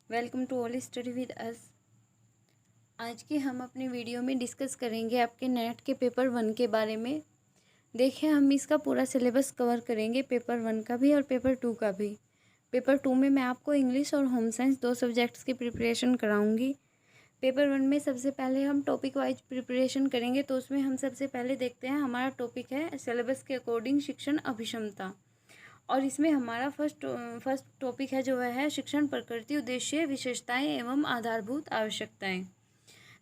Welcome to all study with us. आज के हम अपने वीडियो में डिस्कस करेंगे आपके नेट के पेपर 1 के बारे में। देखिए, हम इसका पूरा सिलेबस कवर करेंगे, पेपर 1 का भी और पेपर 2 का भी। पेपर 2 में मैं आपको इंग्लिश और होम साइंस 2 सब्जेक्ट्स की प्रिपरेशन कराऊंगी। पेपर 1 में सबसे पहले हम टॉपिक वाइज प्रिपरेशन करेंगे, तो उसमें हम सबसे पहले देखते हैं, हमारा टॉपिक है सिलेबस के अकॉर्डिंग शिक्षण अभिक्षमता। और इसमें हमारा फर्स्ट टॉपिक है जो है शिक्षण प्रकृति, उद्देश्य, विशेषताएं एवं आधारभूत आवश्यकताएं।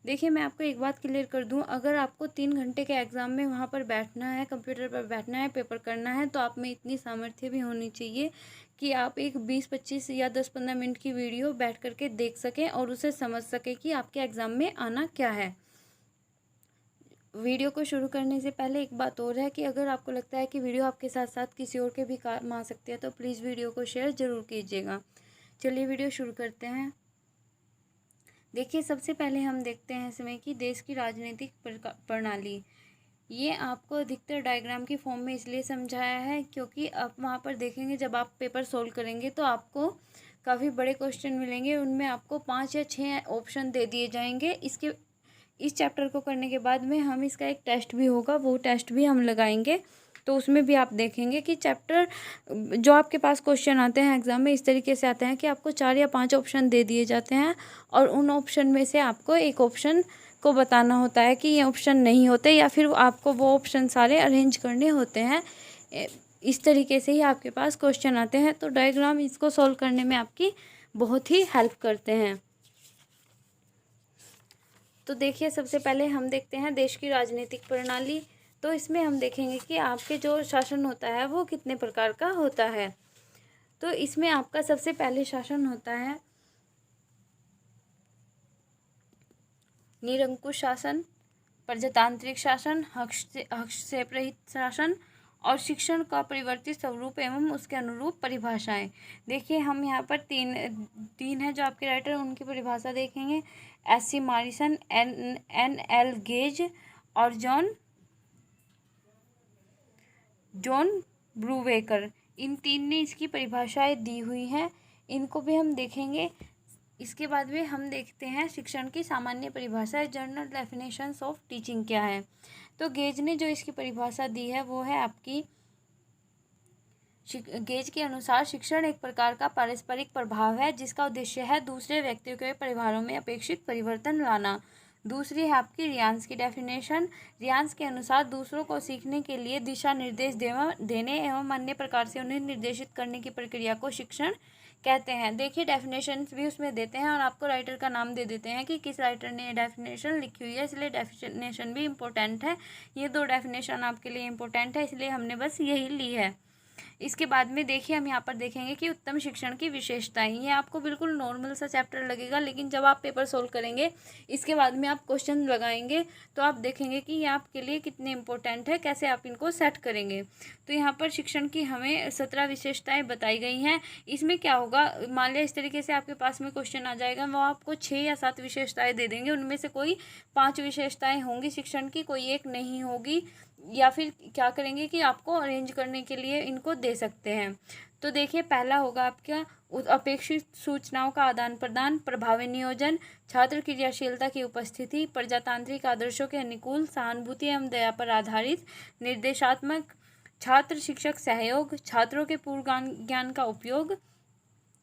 देखिए, मैं आपको एक बात क्लियर कर दूं, अगर आपको 3 घंटे के एग्ज़ाम में वहां पर बैठना है, कंप्यूटर पर बैठना है, पेपर करना है, तो आप में इतनी सामर्थ्य भी होनी चाहिए कि आप एक 20-25 या 10-15 मिनट की वीडियो बैठ करके देख सकें और उसे समझ सकें कि आपके एग्ज़ाम में आना क्या है। वीडियो को शुरू करने से पहले एक बात और है कि अगर आपको लगता है कि वीडियो आपके साथ साथ किसी और के भी काम आ सकती है, तो प्लीज़ वीडियो को शेयर ज़रूर कीजिएगा। चलिए वीडियो शुरू करते हैं। देखिए, सबसे पहले हम देखते हैं इसमें कि देश की राजनीतिक प्रणाली। ये आपको अधिकतर डायग्राम की फॉर्म में इसलिए समझाया है क्योंकि आप वहाँ पर देखेंगे, जब आप पेपर सोल्व करेंगे तो आपको काफ़ी बड़े क्वेश्चन मिलेंगे, उनमें आपको 5 या 6 ऑप्शन दे दिए जाएंगे। इस चैप्टर को करने के बाद में हम इसका एक टेस्ट भी होगा, वो टेस्ट भी हम लगाएंगे, तो उसमें भी आप देखेंगे कि चैप्टर जो आपके पास क्वेश्चन आते हैं एग्ज़ाम में इस तरीके से आते हैं कि आपको 4 या 5 ऑप्शन दे दिए जाते हैं और उन ऑप्शन में से आपको एक ऑप्शन को बताना होता है कि ये ऑप्शन नहीं होते, या फिर आपको वो ऑप्शन सारे अरेंज करने होते हैं। इस तरीके से ही आपके पास क्वेश्चन आते हैं, तो डायग्राम इसको सॉल्व करने में आपकी बहुत ही हेल्प करते हैं। तो देखिए, सबसे पहले हम देखते हैं देश की राजनीतिक प्रणाली। तो इसमें हम देखेंगे कि आपके जो शासन होता है वो कितने प्रकार का होता है। तो इसमें आपका सबसे पहले शासन होता है निरंकुश शासन, प्रजातांत्रिक शासन, हस्तक्षेप रहित शासन और शिक्षण का परिवर्तित स्वरूप एवं उसके अनुरूप परिभाषाएं। देखिए, हम यहाँ पर तीन है जो आपके राइटर, उनकी परिभाषा देखेंगे। एस.सी. Morrison, N.L. गेज और जॉन ब्रूवेकर, इन तीन ने इसकी परिभाषाएं दी हुई हैं, इनको भी हम देखेंगे। इसके बाद में हम देखते हैं शिक्षण की सामान्य परिभाषा, जनरल डेफिनेशंस ऑफ टीचिंग क्या है। तो गेज ने जो इसकी परिभाषा दी है वो है आपकी, गेज के अनुसार शिक्षण एक प्रकार का पारस्परिक प्रभाव है जिसका उद्देश्य है दूसरे व्यक्तियों के व्यवहारों में अपेक्षित परिवर्तन लाना। दूसरी है आपकी रियांस की डेफिनेशन। रियांस के अनुसार दूसरों को सीखने के लिए दिशा निर्देश देने एवं अन्य प्रकार से उन्हें निर्देशित करने की प्रक्रिया को शिक्षण कहते हैं। देखिए, डेफिनेशन भी उसमें देते हैं और आपको राइटर का नाम दे देते हैं कि किस राइटर ने ये डेफिनेशन लिखी हुई है, इसलिए डेफिनेशन भी इम्पोर्टेंट है। ये 2 डेफिनेशन आपके लिए इम्पोर्टेंट है, इसलिए हमने बस यही ली है। इसके बाद में देखिए, हम यहाँ पर देखेंगे कि उत्तम शिक्षण की विशेषताएं। ये आपको बिल्कुल नॉर्मल सा चैप्टर लगेगा, लेकिन जब आप पेपर सोल्व करेंगे, इसके बाद में आप क्वेश्चन लगाएंगे, तो आप देखेंगे कि ये आपके लिए कितने इंपॉर्टेंट है, कैसे आप इनको सेट करेंगे। तो यहाँ पर शिक्षण की हमें 17 विशेषताएं बताई गई हैं। इसमें क्या होगा, मान लिया इस तरीके से आपके पास में क्वेश्चन आ जाएगा, वो आपको 6 या 7 विशेषताएं दे देंगे, उनमें से कोई 5 विशेषताएं होंगी शिक्षण की, कोई एक नहीं होगी, या फिर क्या करेंगे कि आपको अरेंज करने के लिए इनको दे सकते हैं। तो देखिए, पहला होगा आपका अपेक्षित सूचनाओं का आदान प्रदान, प्रभावी नियोजन, छात्र क्रियाशीलता की उपस्थिति, प्रजातांत्रिक आदर्शों के अनुकूल, सहानुभूति एवं दया पर आधारित, निर्देशात्मक, छात्र शिक्षक सहयोग, छात्रों के पूर्व ज्ञान का उपयोग।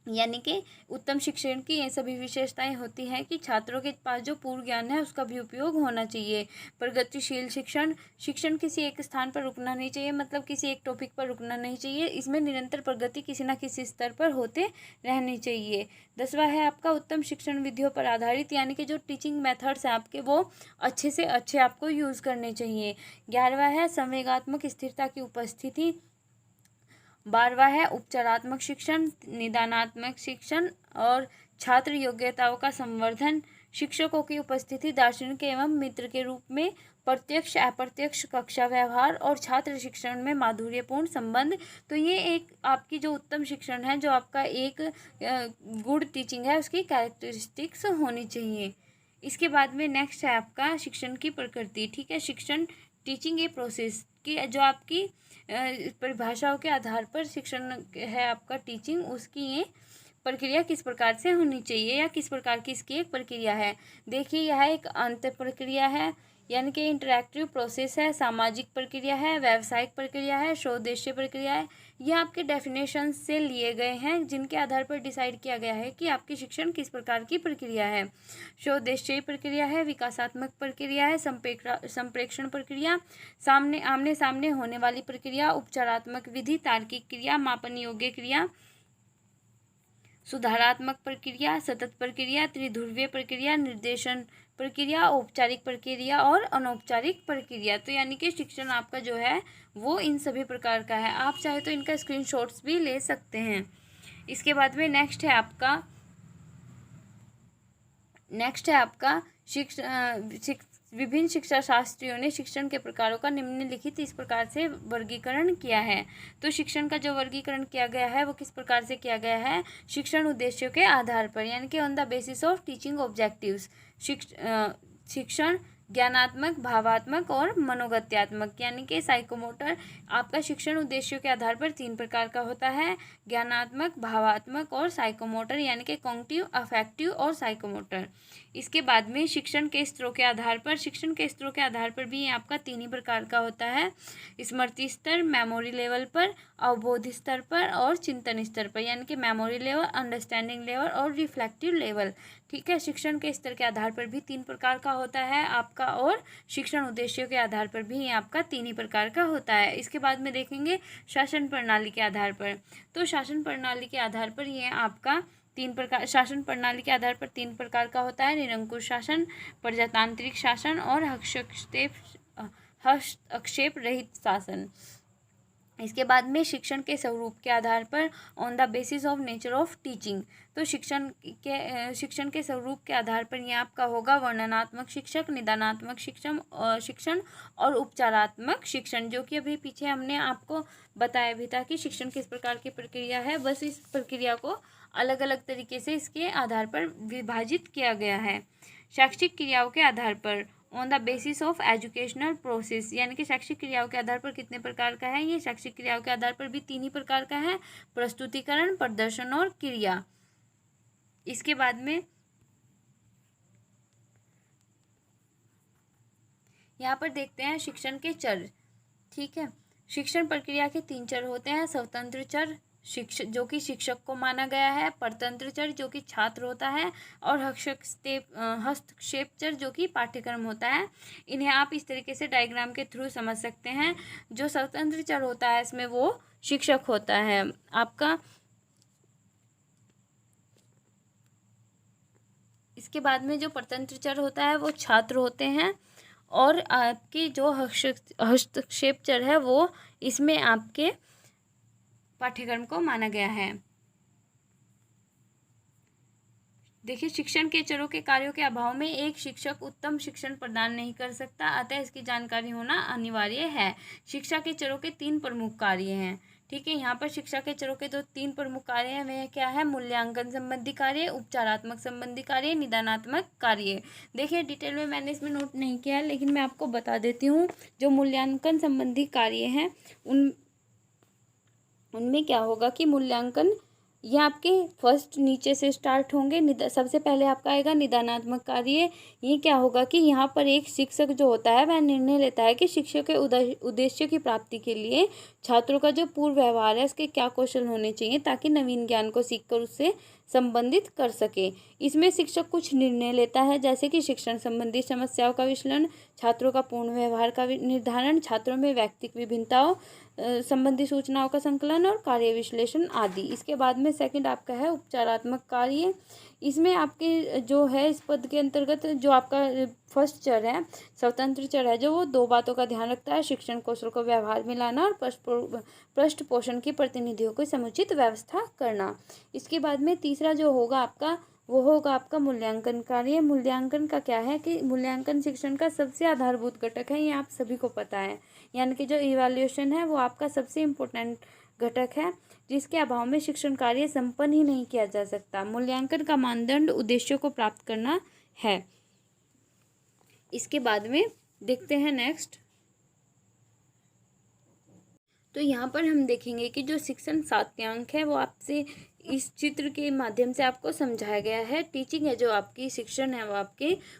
यानी कि उत्तम शिक्षण की ये सभी विशेषताएं होती हैं कि छात्रों के पास जो पूर्व ज्ञान है उसका भी उपयोग होना चाहिए। प्रगतिशील शिक्षण, शिक्षण किसी एक स्थान पर रुकना नहीं चाहिए, मतलब किसी एक टॉपिक पर रुकना नहीं चाहिए, इसमें निरंतर प्रगति किसी न किसी स्तर पर होते रहनी चाहिए। 10वां है आपका उत्तम शिक्षण विधियों पर आधारित, यानी कि जो टीचिंग मेथड्स हैं आपके, वो अच्छे से अच्छे आपको यूज़ करने चाहिए। 11वां है संवेगात्मक स्थिरता की उपस्थिति। 12वां है उपचारात्मक शिक्षण, निदानात्मक शिक्षण और छात्र योग्यताओं का संवर्धन। शिक्षकों की उपस्थिति, दार्शनिक एवं मित्र के रूप में, प्रत्यक्ष अप्रत्यक्ष कक्षा व्यवहार और छात्र शिक्षण में माधुर्यपूर्ण संबंध। तो ये एक आपकी जो उत्तम शिक्षण है, जो आपका एक गुड टीचिंग है, उसकी कैरेक्टरिस्टिक्स होनी चाहिए। इसके बाद में नेक्स्ट है आपका शिक्षण की प्रकृति। ठीक है, शिक्षण टीचिंग ए प्रोसेस की जो आपकी परिभाषाओं के आधार पर शिक्षण है आपका टीचिंग, उसकी ये प्रक्रिया किस प्रकार से होनी चाहिए या किस प्रकार की इसकी एक प्रक्रिया है। देखिए यह एक अंत प्रक्रिया है, यानी कि इंटरैक्टिव प्रोसेस है, सामाजिक प्रक्रिया है, व्यावसायिक प्रक्रिया है, स्वदेशीय प्रक्रिया है। ये आपके डेफिनेशन से लिए गए हैं जिनके आधार पर डिसाइड किया गया है कि आपकी शिक्षण किस प्रकार की प्रक्रिया है। स्वदेशीय प्रक्रिया है, विकासात्मक प्रक्रिया है, संप्रेक्षण प्रक्रिया, आमने सामने होने वाली प्रक्रिया, उपचारात्मक विधि, तार्किक क्रिया, मापन योग्य क्रिया, सुधारात्मक प्रक्रिया, सतत प्रक्रिया, त्रिध्रुवीय प्रक्रिया, निर्देशन प्रक्रिया, औपचारिक प्रक्रिया और अनौपचारिक प्रक्रिया। तो यानी कि शिक्षण आपका जो है वो इन सभी प्रकार का है। आप चाहे तो इनका स्क्रीनशॉट्स भी ले सकते हैं। इसके बाद में नेक्स्ट है आपका विभिन्न शिक्षा शास्त्रियों ने शिक्षण के प्रकारों का निम्नलिखित इस प्रकार से वर्गीकरण किया है। तो शिक्षण का जो वर्गीकरण किया गया है वो किस प्रकार से किया गया है, शिक्षण उद्देश्यों के आधार पर, यानी कि on the basis of teaching objectives. शिक्षण ज्ञानात्मक, भावात्मक और मनोगत्यात्मक, यानी कि साइकोमोटर। आपका शिक्षण उद्देश्यों के आधार पर 3 प्रकार का होता है, ज्ञानात्मक, भावात्मक और साइकोमोटर, यानी कि कॉग्निटिव, अफेक्टिव और साइकोमोटर। इसके बाद में शिक्षण के स्तरों के आधार पर भी आपका 3 ही प्रकार का होता है, स्मृति स्तर, मेमोरी लेवल पर, अवबोध स्तर पर और चिंतन स्तर पर, यानी कि मेमोरी लेवल, अंडरस्टैंडिंग लेवल और रिफ्लेक्टिव लेवल। ठीक है, शिक्षण के स्तर के आधार पर भी 3 प्रकार का होता है आपका, और शिक्षण उद्देश्यों के आधार पर भी आपका 3 ही प्रकार का होता है। इसके बाद में देखेंगे शासन प्रणाली के आधार पर। तो शासन प्रणाली के आधार पर ये आपका 3 प्रकार, शासन प्रणाली के आधार पर 3 प्रकार का होता है, निरंकुश शासन, प्रजातांत्रिक शासन और हस्तक्षेप रहित शासन। इसके बाद में शिक्षण के स्वरूप के आधार पर, on the basis of nature of teaching. तो शिक्षण के स्वरूप के आधार पर ये आपका होगा वर्णनात्मक शिक्षक, निदानात्मक शिक्षण और उपचारात्मक शिक्षण, जो कि अभी पीछे हमने आपको बताया भी था कि शिक्षण किस प्रकार की प्रक्रिया है। बस इस प्रक्रिया को अलग अलग तरीके से इसके आधार पर विभाजित किया गया है। शैक्षिक क्रियाओं के आधार पर, on the basis of educational process, यानी कि शैक्षिक क्रियाओं के आधार पर कितने प्रकार का है, ये शैक्षिक क्रियाओं के आधार पर भी 3 ही प्रकार का है, प्रस्तुतिकरण, प्रदर्शन और क्रिया। इसके बाद में यहाँ पर देखते हैं शिक्षण के चर। ठीक है, शिक्षण प्रक्रिया के 3 चर होते हैं, स्वतंत्र चर जो कि शिक्षक को माना गया है, परतंत्र चर जो कि छात्र होता है, और हस्तक्षेप चर जो कि पाठ्यक्रम होता है। इन्हें आप इस तरीके से डायग्राम के थ्रू समझ सकते हैं। जो स्वतंत्र चर होता है इसमें वो शिक्षक होता है आपका। इसके बाद में जो परतंत्र चर होता है वो छात्र होते हैं, और आपकी जो हस्तक्षेप चर है वो इसमें आपके पाठ्यक्रम को माना गया है। देखिए, शिक्षण के चरों के कार्यों के अभाव में एक शिक्षक उत्तम शिक्षण प्रदान नहीं कर सकता, अतः इसकी जानकारी होना अनिवार्य है। शिक्षा के चरों के 3 प्रमुख कार्य हैं। ठीक है, यहाँ पर शिक्षा के चरों के जो 3 प्रमुख कार्य हैं वह क्या है, मूल्यांकन संबंधी कार्य, उपचारात्मक संबंधी कार्य, निदानात्मक कार्य। देखिए डिटेल में मैंने इसमें नोट नहीं किया है, लेकिन मैं आपको बता देती हूँ। जो मूल्यांकन संबंधी कार्य हैं उनमें क्या होगा कि मूल्यांकन ये आपके फर्स्ट नीचे से स्टार्ट होंगे। सबसे पहले आपका आएगा निदानात्मक कार्य। ये क्या होगा कि यहाँ पर एक शिक्षक जो होता है वह निर्णय लेता है कि शिक्षक के उद्देश्य की प्राप्ति के लिए छात्रों का जो पूर्व व्यवहार है उसके क्या कौशल होने चाहिए, ताकि नवीन ज्ञान को सीखकर उससे संबंधित कर सके। इसमें शिक्षक कुछ निर्णय लेता है, जैसे कि शिक्षण संबंधी समस्याओं का विश्लेषण, छात्रों का पूर्ण व्यवहार का निर्धारण, छात्रों में व्यक्तिगत विभिन्नताओं संबंधी सूचनाओं का संकलन और कार्य विश्लेषण आदि। इसके बाद में सेकंड आपका है उपचारात्मक कार्य। इसमें आपके जो है इस पद के अंतर्गत जो आपका फर्स्ट चर है, स्वतंत्र चर है, जो वो 2 बातों का ध्यान रखता है, शिक्षण कौशल को व्यवहार में लाना और पृष्ठ पोषण की प्रतिनिधियों को समुचित व्यवस्था करना। इसके बाद में तीसरा जो होगा आपका वो होगा आपका मूल्यांकन कार्य। मूल्यांकन का क्या है कि मूल्यांकन शिक्षण का सबसे आधारभूत घटक है, ये आप सभी को पता है। यानी कि जो इवैल्यूएशन है वो आपका सबसे इम्पोर्टेंट घटक है, जिसके अभाव में शिक्षण कार्य संपन्न ही नहीं किया जा सकता। मूल्यांकन का मानदंड उद्देश्यों को प्राप्त करना है। इसके बाद में देखते हैं नेक्स्ट। तो यहाँ पर हम देखेंगे कि जो शिक्षण सात्यांक है वो आपसे इस चित्र के माध्यम से आपको समझाया गया है टीचिंग है जो आपकी शिक्षण है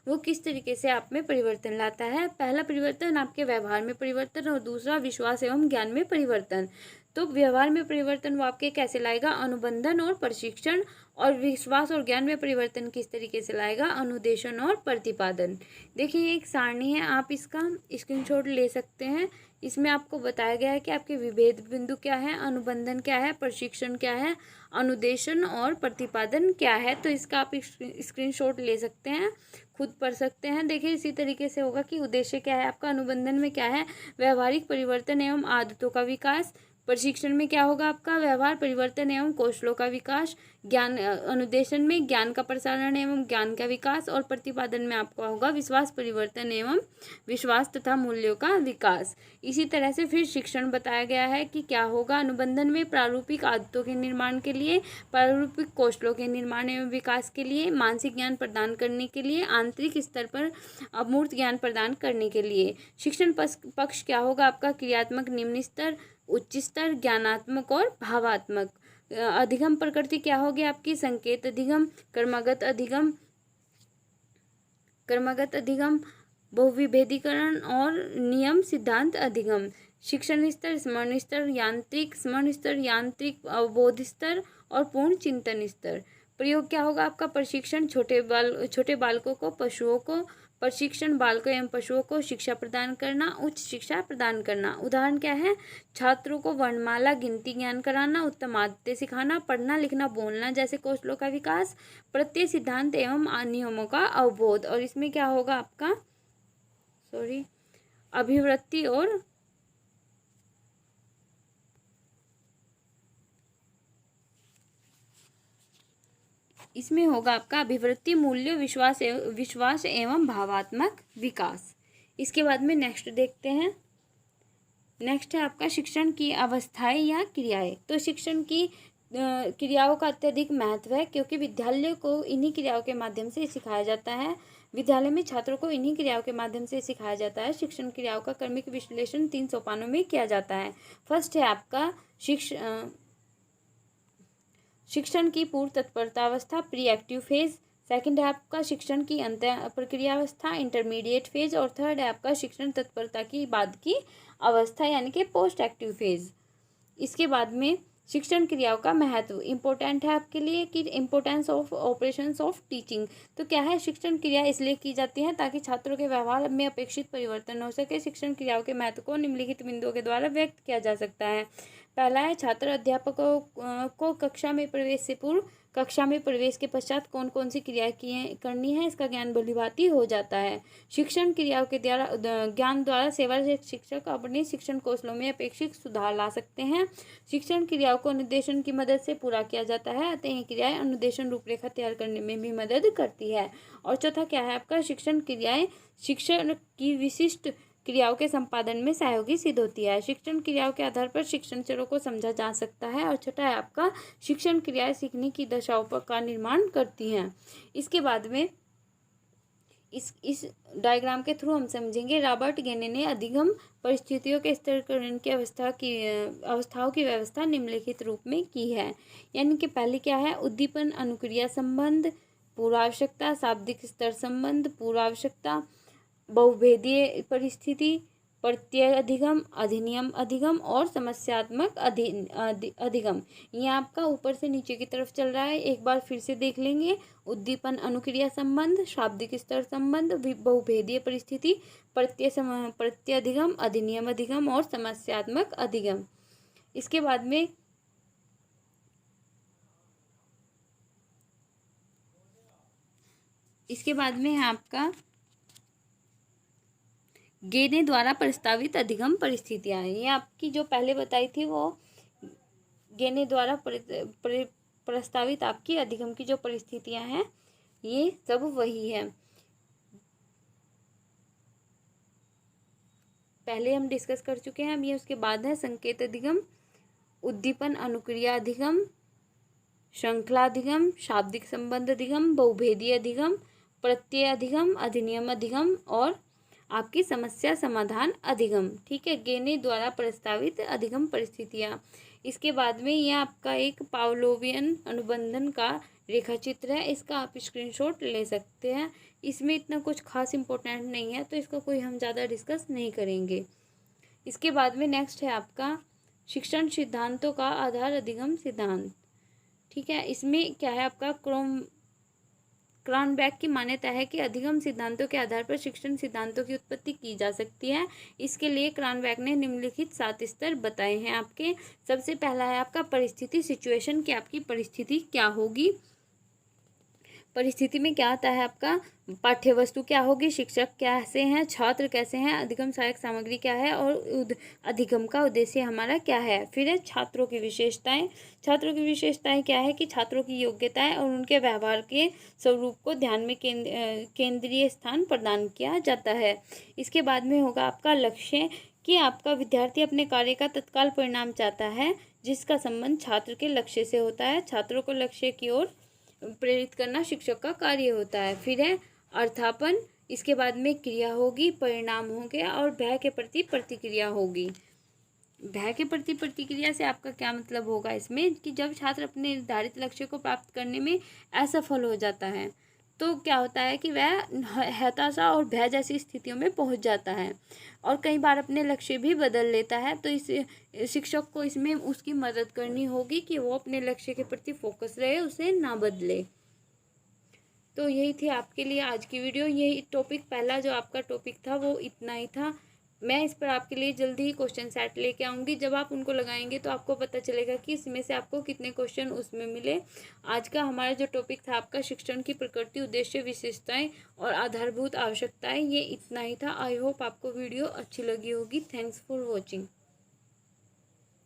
वो किस तरीके से आप में परिवर्तन लाता है। पहला परिवर्तन आपके व्यवहार में परिवर्तन और दूसरा विश्वास एवं ज्ञान में परिवर्तन। तो व्यवहार में परिवर्तन वो आपके कैसे लाएगा, अनुबंधन और प्रशिक्षण, और विश्वास और ज्ञान में परिवर्तन किस तरीके से लाएगा, अनुदेशन और प्रतिपादन। देखिए एक सारणी है, आप इसका स्क्रीनशॉट ले सकते हैं। इसमें आपको बताया गया है कि आपके विभेद बिंदु क्या है, अनुबंधन क्या है, प्रशिक्षण क्या है, अनुदेशन और प्रतिपादन क्या है। तो इसका आप स्क्रीनशॉट ले सकते हैं, खुद पढ़ सकते हैं। देखिए इसी तरीके से होगा कि उद्देश्य क्या है आपका, अनुबंधन में क्या है, व्यवहारिक परिवर्तन एवं आदतों का विकास, प्रशिक्षण में क्या होगा आपका, व्यवहार परिवर्तन एवं कौशलों का विकास, ज्ञान अनुदेशन में ज्ञान का प्रसारण एवं ज्ञान का विकास, और प्रतिपादन में आपका होगा विश्वास परिवर्तन एवं विश्वास तथा मूल्यों का विकास। इसी तरह से फिर शिक्षण बताया गया है कि क्या होगा, अनुबंधन में प्रारूपिक आदतों के निर्माण के लिए, प्रारूपिक कौशलों के निर्माण एवं विकास के लिए, मानसिक ज्ञान प्रदान करने के लिए, आंतरिक स्तर पर अमूर्त ज्ञान प्रदान करने के लिए। शिक्षण पक्ष क्या होगा आपका, क्रियात्मक निम्न स्तर, उच्च स्तर, ज्ञानात्मक और भावात्मक। अधिगम प्रकृति क्या होगी आपकी, संकेत अधिगम, कर्मगत अधिगम, बहुविभेदीकरण और नियम सिद्धांत अधिगम। शिक्षण स्तर, स्मरण स्तर, यांत्रिक, अवबोध स्तर और पूर्ण चिंतन स्तर। प्रयोग क्या होगा आपका, प्रशिक्षण, छोटे बालकों को, पशुओं को प्रशिक्षण, बालकों एवं पशुओं को शिक्षा प्रदान करना, उच्च शिक्षा प्रदान करना। उदाहरण क्या है, छात्रों को वर्णमाला, गिनती ज्ञान कराना, उत्तम आदतें सिखाना, पढ़ना लिखना बोलना जैसे कौशलों का विकास, प्रत्यय सिद्धांत एवं नियमों का अवबोध। और इसमें क्या होगा आपका, अभिवृत्ति और इसमें होगा आपका अभिवृत्ति, मूल्य, विश्वास एवं भावात्मक विकास। इसके बाद में नेक्स्ट देखते हैं। नेक्स्ट है आपका शिक्षण की अवस्थाएं या क्रियाएं। तो शिक्षण की क्रियाओं का अत्यधिक महत्व है, क्योंकि विद्यालय को इन्हीं क्रियाओं के माध्यम से सिखाया जाता है। विद्यालय में छात्रों को इन्हीं क्रियाओं के माध्यम से सिखाया जाता है। शिक्षण क्रियाओं का क्रमिक विश्लेषण 3 सोपानों में किया जाता है। फर्स्ट है आपका शिक्षण की पूर्व तत्परता अवस्था, प्री एक्टिव फेज। सेकंड है आपका शिक्षण की अंत प्रक्रिया अवस्था, इंटरमीडिएट फेज। और थर्ड है आपका शिक्षण तत्परता की बाद की अवस्था यानी कि पोस्ट एक्टिव फेज। इसके बाद में शिक्षण क्रियाओं का महत्व इम्पोर्टेंट है आपके लिए कि importance of operations of teaching. तो क्या है, शिक्षण क्रिया इसलिए की जाती है ताकि छात्रों के व्यवहार में अपेक्षित परिवर्तन हो सके। शिक्षण क्रियाओं के महत्व को निम्नलिखित बिंदुओं के द्वारा व्यक्त किया जा सकता है। पहला है, छात्र अध्यापकों को कक्षा में प्रवेश से पूर्व, कक्षा में प्रवेश के पश्चात कौन कौन सी क्रियाएं करनी है इसका ज्ञान भलीभांति हो जाता है। शिक्षण क्रियाओं के द्वारा ज्ञान द्वारा सेवा शिक्षक अपने शिक्षण कौशलों में अपेक्षित सुधार ला सकते हैं। शिक्षण क्रियाओं को अनुदेशन की मदद से पूरा किया जाता है, अतः ये क्रियाएं अनुदेशन रूपरेखा तैयार करने में भी मदद करती है। और चौथा क्या है आपका, शिक्षण क्रियाएं शिक्षण की विशिष्ट क्रियाओं के संपादन में सहयोगी सिद्ध होती है। शिक्षण क्रियाओं के आधार पर शिक्षण चरों को समझा जा सकता है। और छठा है आपका, शिक्षण क्रियाएं सीखने की दशाओं का निर्माण करती हैं। इसके बाद में इस डायग्राम के थ्रू हम समझेंगे। रॉबर्ट गेने ने अधिगम परिस्थितियों के स्तरीकरण की अवस्थाओं की व्यवस्था निम्नलिखित रूप में की है। यानी कि पहले क्या है, उद्दीपन अनुक्रिया संबंध, पूर्वावश्यकता, शाब्दिक स्तर संबंध, पूर्वावश्यकता, बहुभेदीय परिस्थिति, प्रत्यय अधिगम, अधिनियम अधिगम और समस्यात्मक अधिगम। ये आपका ऊपर से नीचे की तरफ चल रहा है, एक बार फिर से देख लेंगे। उद्दीपन अनुक्रिया संबंध, शाब्दिक स्तर संबंध, बहुभेदीय परिस्थिति, प्रत्यय अधिगम, अधिनियम अधिगम और समस्यात्मक अधिगम। इसके बाद में है आपका गेने द्वारा प्रस्तावित अधिगम परिस्थितियाँ। ये आपकी जो पहले बताई थी वो गेने द्वारा प्रस्तावित आपकी अधिगम की जो परिस्थितियाँ हैं ये सब वही है। पहले हम डिस्कस कर चुके हैं, अब ये उसके बाद है संकेत अधिगम, उद्दीपन अनुक्रिया अधिगम, श्रृंखला अधिगम, शाब्दिक संबंध अधिगम, बहुभेदीय अधिगम, प्रत्यय अधिगम, अधिनियम अधिगम और आपकी समस्या समाधान अधिगम। ठीक है, गेने द्वारा प्रस्तावित अधिगम परिस्थितियाँ। इसके बाद में ये आपका एक पावलोवियन अनुबंधन का रेखा चित्र है, इसका आप स्क्रीनशॉट ले सकते हैं। इसमें इतना कुछ खास इम्पोर्टेंट नहीं है, तो इसका कोई हम ज़्यादा डिस्कस नहीं करेंगे। इसके बाद में नेक्स्ट है आपका शिक्षण सिद्धांतों का आधार अधिगम सिद्धांत। ठीक है, इसमें क्या है आपका क्रॉनबेक की मान्यता है कि अधिगम सिद्धांतों के आधार पर शिक्षण सिद्धांतों की उत्पत्ति की जा सकती है। इसके लिए क्रॉनबेक ने निम्नलिखित 7 स्तर बताए हैं आपके। सबसे पहला है आपका परिस्थिति, सिचुएशन, कि आपकी परिस्थिति क्या होगी। परिस्थिति में क्या आता है आपका पाठ्य वस्तु क्या होगी, शिक्षक कैसे हैं, छात्र कैसे हैं, अधिगम सहायक सामग्री क्या है और अधिगम का उद्देश्य हमारा क्या है। फिर है छात्रों की विशेषताएं। छात्रों की विशेषताएं क्या है कि छात्रों की योग्यताएं और उनके व्यवहार के स्वरूप को ध्यान में केंद्रीय स्थान प्रदान किया जाता है। इसके बाद में होगा आपका लक्ष्य, कि आपका विद्यार्थी अपने कार्य का तत्काल परिणाम चाहता है, जिसका संबंध छात्र के लक्ष्य से होता है। छात्रों को लक्ष्य की ओर प्रेरित करना शिक्षक का कार्य होता है। फिर है अर्थापन, इसके बाद में क्रिया होगी, परिणाम होंगे और भय के प्रति प्रतिक्रिया होगी। भय के प्रति प्रतिक्रिया से आपका क्या मतलब होगा इसमें, कि जब छात्र अपने निर्धारित लक्ष्य को प्राप्त करने में असफल हो जाता है तो क्या होता है कि वह हताशा और भय जैसी स्थितियों में पहुंच जाता है और कई बार अपने लक्ष्य भी बदल लेता है। तो इस शिक्षक को इसमें उसकी मदद करनी होगी कि वो अपने लक्ष्य के प्रति फोकस रहे, उसे ना बदले। तो यही थी आपके लिए आज की वीडियो। यही टॉपिक, पहला जो आपका टॉपिक था वो इतना ही था। मैं इस पर आपके लिए जल्दी ही क्वेश्चन सेट लेके आऊँगी। जब आप उनको लगाएंगे तो आपको पता चलेगा कि इसमें से आपको कितने क्वेश्चन उसमें मिले। आज का हमारा जो टॉपिक था आपका शिक्षण की प्रकृति, उद्देश्य, विशेषताएं और आधारभूत आवश्यकताएं, ये इतना ही था। आई होप आपको वीडियो अच्छी लगी होगी। Thanks for watching.